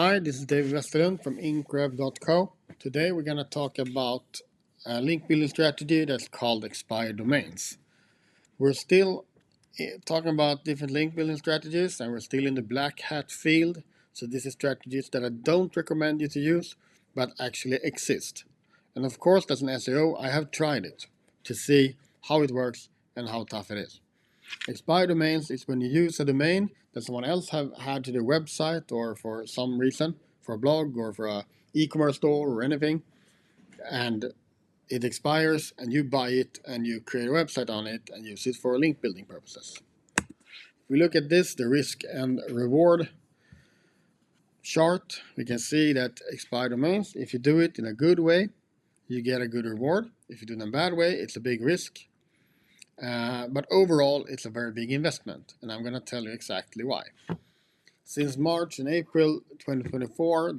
Hi, this is David Westerlund from inkrev.co. Today we're going to talk about a link building strategy that's called expired domains. We're still talking about different link building strategies, and we're still in the black hat field. So this is strategies that I don't recommend you to use, but actually exist. And of course, as an SEO, I have tried it to see how it works and how tough it is. Expired domains is when you use a domain that someone else have had to their website, or for some reason, for a blog or for a e-commerce store or anything, and it expires and you buy it and you create a website on it and use it for link building purposes. If we look at this, the risk and reward chart, we can see that expired domains, if you do it in a good way, you get a good reward. If you do it in a bad way, it's a big risk. But overall, it's a very big investment, and I'm going to tell you exactly why. Since March and April 2024,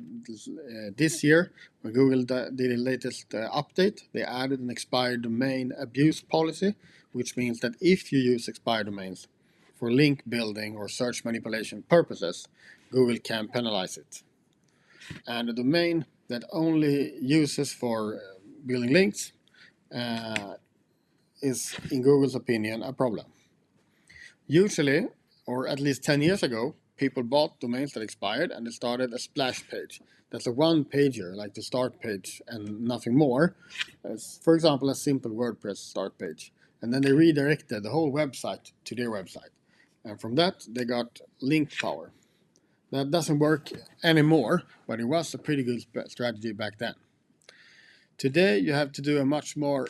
this year, when Google did the latest update, they added an expired domain abuse policy, which means that if you use expired domains for link building or search manipulation purposes, Google can penalize it. And a domain that only uses for building links is, in Google's opinion, a problem. Usually, or at least 10 years ago, people bought domains that expired and they started a splash page. That's a one-pager, like the start page and nothing more. As, for example, a simple WordPress start page. And then they redirected the whole website to their website. And from that, they got link power. That doesn't work anymore, but it was a pretty good strategy back then. Today, you have to do a much more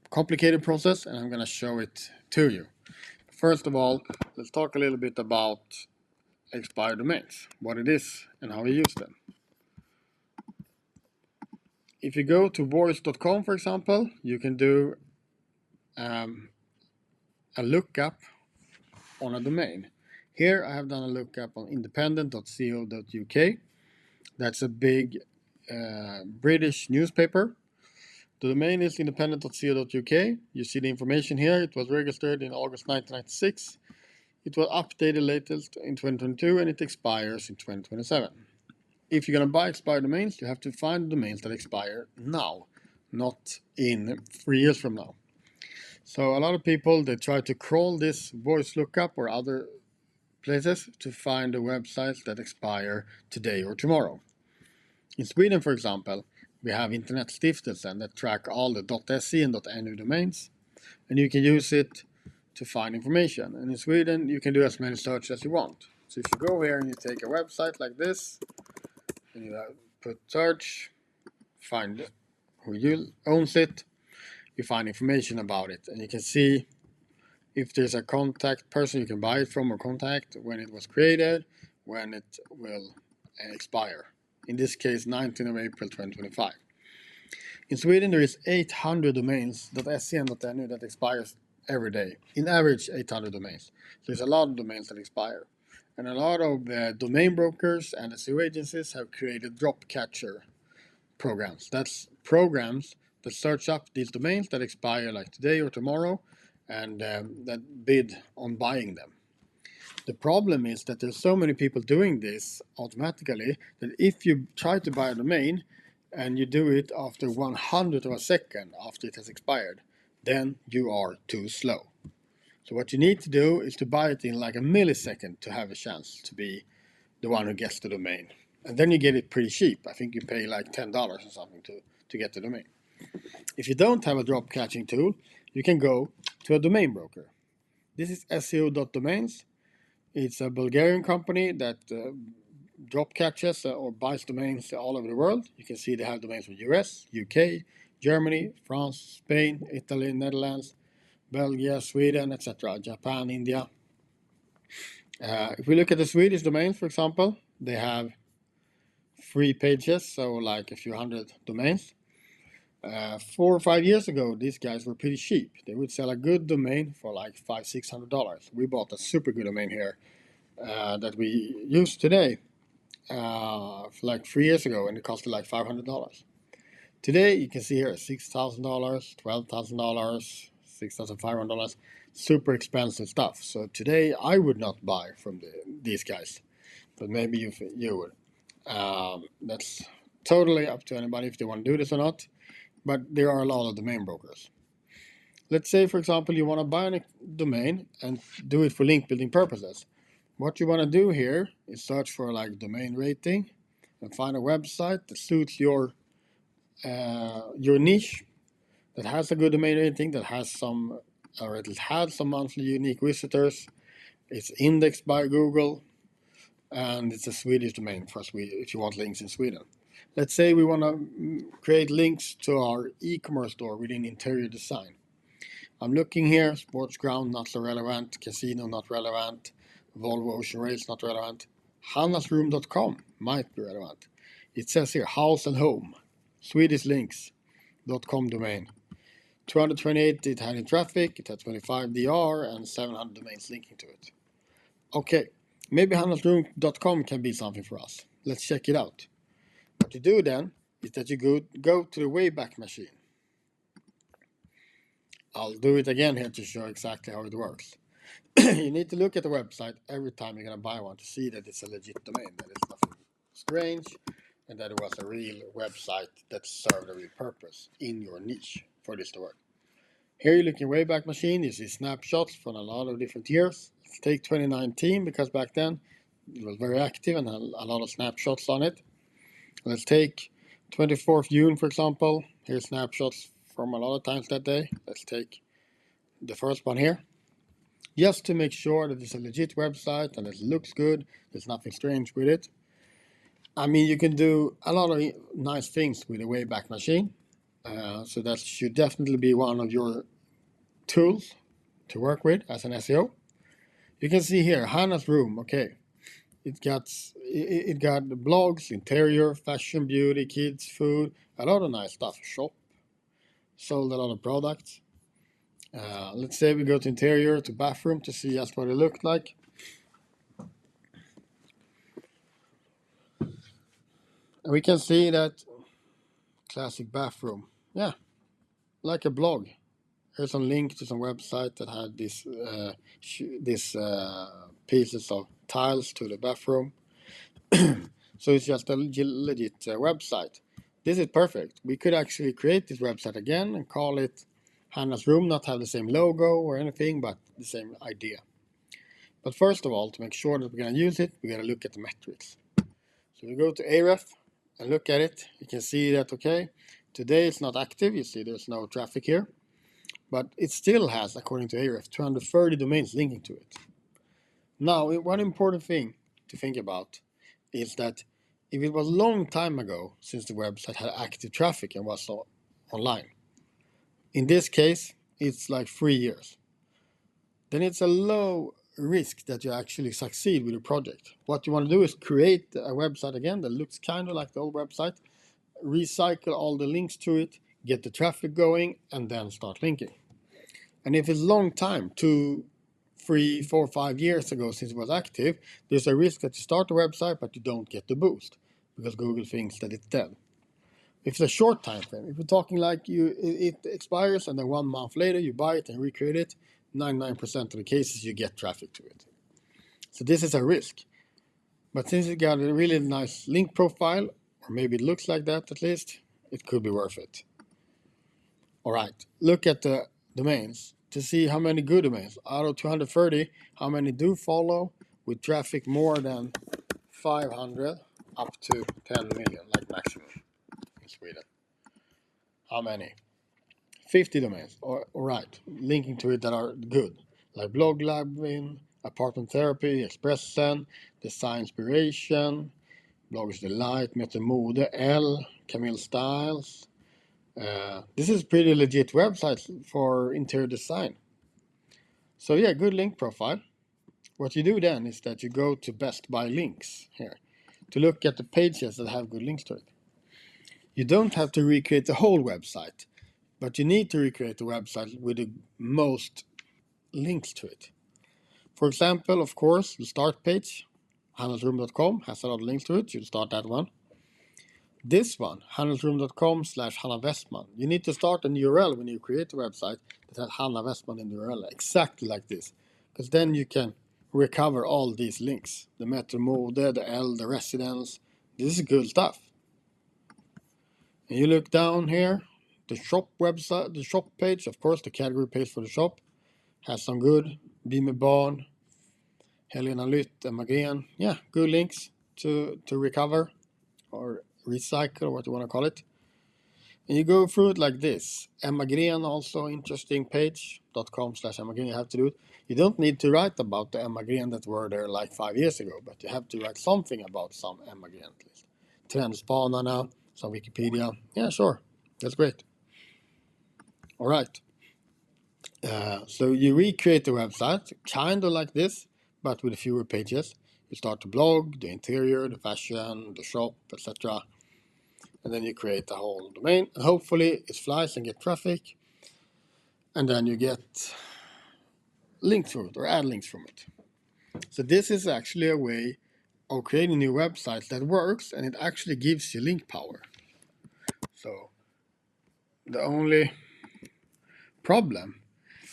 complicated process, and I'm going to show it to you. First of all, let's talk a little bit about expired domains, what it is and how we use them. If you go to voice.com, for example, you can do a lookup on a domain. Here I have done a lookup on independent.co.uk. That's a big British newspaper. The domain is independent.co.uk. You see the information here. It was registered in August 1996. It was updated latest in 2022 and it expires in 2027. If you're going to buy expired domains, you have to find domains that expire now, not in 3 years from now. So a lot of people, they try to crawl this voice lookup or other places to find the websites that expire today or tomorrow. In Sweden, for example, we have Internet Stiftelsen that track all the .se and .nu domains, and you can use it to find information. And in Sweden, you can do as many searches as you want. So if you go here and you take a website like this, and you put search, find who owns it, you find information about it, and you can see if there's a contact person you can buy it from or contact, when it was created, when it will expire. In this case, 19th of April 2025. In Sweden, there is 800 domains .se and .nu that expires every day. In average, 800 domains. So there's a lot of domains that expire. And a lot of domain brokers and SEO agencies have created drop catcher programs. That's programs that search up these domains that expire like today or tomorrow, and that bid on buying them. The problem is that there's so many people doing this automatically that if you try to buy a domain and you do it after 100th of a second after it has expired, then you are too slow. So what you need to do is to buy it in like a millisecond to have a chance to be the one who gets the domain. And then you get it pretty cheap. I think you pay like $10 or something to get the domain. If you don't have a drop catching tool, you can go to a domain broker. This is SEO.domains. It's a Bulgarian company that drop catches or buys domains all over the world. You can see they have domains from US, UK, Germany, France, Spain, Italy, Netherlands, Belgium, Sweden, etc., Japan, India. If we look at the Swedish domains, for example, they have free pages, so like a few hundred domains. 4 or 5 years ago, these guys were pretty cheap. They would sell a good domain for like $500-600. We bought a super good domain here that we use today for like 3 years ago, and it costed like $500. Today, you can see here $6,000, $12,000, $6,500. Super expensive stuff. So today, I would not buy from these guys. but maybe you would. That's totally up to anybody if they want to do this or not, but there are a lot of domain brokers. Let's say, for example, you want to buy a domain and do it for link building purposes. What you want to do here is search for like domain rating and find a website that suits your niche, that has a good domain rating, that has some, or it has some monthly unique visitors. It's indexed by Google, and it's a Swedish domain for Sweden if you want links in Sweden. Let's say we want to create links to our e-commerce store within interior design. I'm looking here, sports ground not so relevant, casino not relevant, Volvo Ocean Race not relevant, hannasroom.com might be relevant. It says here house and home, Swedish links.com domain. 228 it had in traffic, it had 25 DR and 700 domains linking to it. Okay, maybe hannasroom.com can be something for us. Let's check it out. What you do then is that you go to the Wayback Machine. I'll do it again here to show exactly how it works. You need to look at the website every time you're going to buy one to see that it's a legit domain, that it's nothing strange, and that it was a real website that served a real purpose in your niche for this to work. Here you look in Wayback Machine, you see snapshots from a lot of different years. Let's take 2019 because back then it was very active and had a lot of snapshots on it. Let's take 24th June for example. Here's snapshots from a lot of times that day. Let's take the first one here. Just to make sure that it's a legit website and it looks good, there's nothing strange with it. I mean, you can do a lot of nice things with the Wayback Machine. So that should definitely be one of your tools to work with as an SEO. You can see here, Hannah's Room, okay. It got blogs, interior, fashion, beauty, kids, food, a lot of nice stuff. Shop, sold a lot of products. Let's say we go to interior, to bathroom to see just what it looked like. And we can see that classic bathroom. Yeah, like a blog. Here's a link to some website that had this pieces of tiles to the bathroom. So it's just a legit website. This is perfect. We could actually create this website again and call it Hannah's Room, not have the same logo or anything, but the same idea. But first of all, to make sure that we're going to use it, we got to look at the metrics. So we go to Ahref and look at it. You can see that, okay, today it's not active. You see there's no traffic here. But it still has, according to Ahref, 230 domains linking to it. Now, one important thing to think about is that if it was a long time ago since the website had active traffic and was online, in this case, it's like 3 years, then it's a low risk that you actually succeed with your project. What you want to do is create a website again that looks kind of like the old website, recycle all the links to it, get the traffic going, and then start linking. And if it's a long time, 2, 3, 4, 5 years ago since it was active, there's a risk that you start the website but you don't get the boost because Google thinks that it's dead. If it's a short time frame, if we're talking like it expires and then 1 month later you buy it and recreate it, 99% of the cases you get traffic to it. So this is a risk. But since it got a really nice link profile, or maybe it looks like that at least, it could be worth it. Alright, look at the domains to see how many good domains. Out of 230, how many do follow with traffic more than 500 up to 10 million, like maximum in Sweden. How many? 50 domains, alright, linking to it that are good, like Blog Labin, Apartment Therapy, Expressen, Design Inspiration, Bloggers Delight, Mete Mode, L, Camille Styles. This is pretty legit websites for interior design. So yeah, good link profile. What you do then is that you go to Best By Links here to look at the pages that have good links to it. You don't have to recreate the whole website, but you need to recreate the website with the most links to it. For example, of course, the start page, hannasroom.com, has a lot of links to it. You start that one. This one, hannasroom.com/Hanna Westman. You need to start an URL when you create a website that has Hanna Westman in the URL, exactly like this. Because then you can recover all these links. The Metro Mode, the L, the residence. This is good stuff. And you look down here, the shop website, the shop page, of course, the category page for the shop has some good. Bimebarn, Helena Lytt, Emma Gren. Yeah, good links to recover or recycle, what you want to call it. And you go through it like this. Emma Gren, also interesting page.com/Emma Gren. You have to do it. You don't need to write about the Emma Gren that were there like 5 years ago, but you have to write something about some Emma Gren at least. Trendspanarna, some Wikipedia. Yeah, sure. That's great. All right. So you recreate the website, kind of like this, but with fewer pages. You start the blog, the interior, the fashion, the shop, etc. And then you create the whole domain. And hopefully it flies and get traffic. And then you get links from it or add links from it. So this is actually a way of creating new websites that works, and it actually gives you link power. So the only problem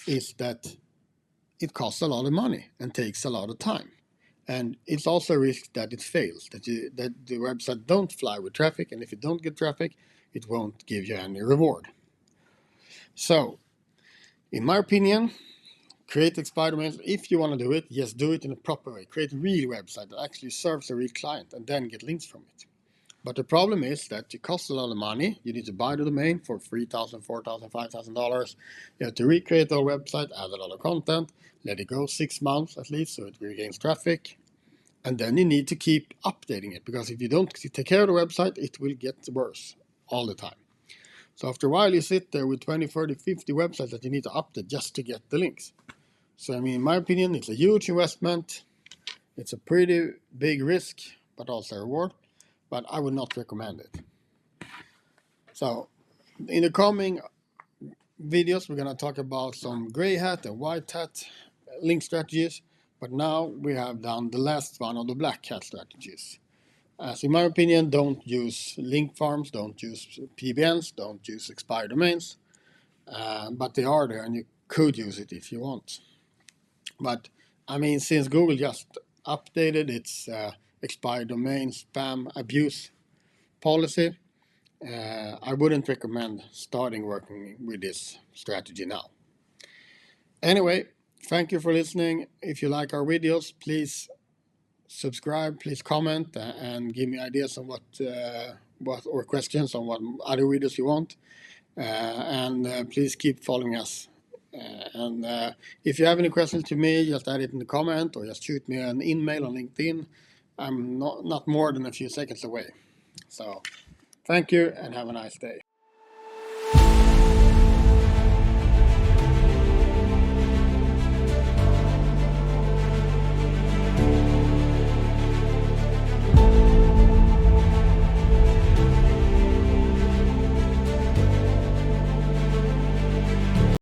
is that it costs a lot of money and takes a lot of time. And it's also a risk that it fails, that the website don't fly with traffic, and if you don't get traffic, it won't give you any reward. So, in my opinion, create expired domains. If you want to do it, yes, do it in a proper way. Create a real website that actually serves a real client and then get links from it. But the problem is that it costs a lot of money. You need to buy the domain for $3,000, $4,000, $5,000. You have to recreate the website, add a lot of content, let it go 6 months at least so it regains traffic. And then you need to keep updating it, because if you don't take care of the website, it will get worse all the time. So after a while, you sit there with 20, 30, 50 websites that you need to update just to get the links. So, I mean, in my opinion, it's a huge investment. It's a pretty big risk, but also a reward. But I would not recommend it. So, in the coming videos, we're going to talk about some gray hat and white hat link strategies. But now we have done the last one of the black hat strategies. So in my opinion, don't use link farms, don't use PBNs, don't use expired domains. But they are there and you could use it if you want. But I mean, since Google just updated its expired domain spam abuse policy, I wouldn't recommend starting working with this strategy now. Anyway, thank you for listening. If you like our videos, please subscribe, please comment, and give me ideas on what or questions on what other videos you want. And please keep following us. And if you have any questions to me, just add it in the comment or just shoot me an email on LinkedIn. I'm not more than a few seconds away. So thank you and have a nice day.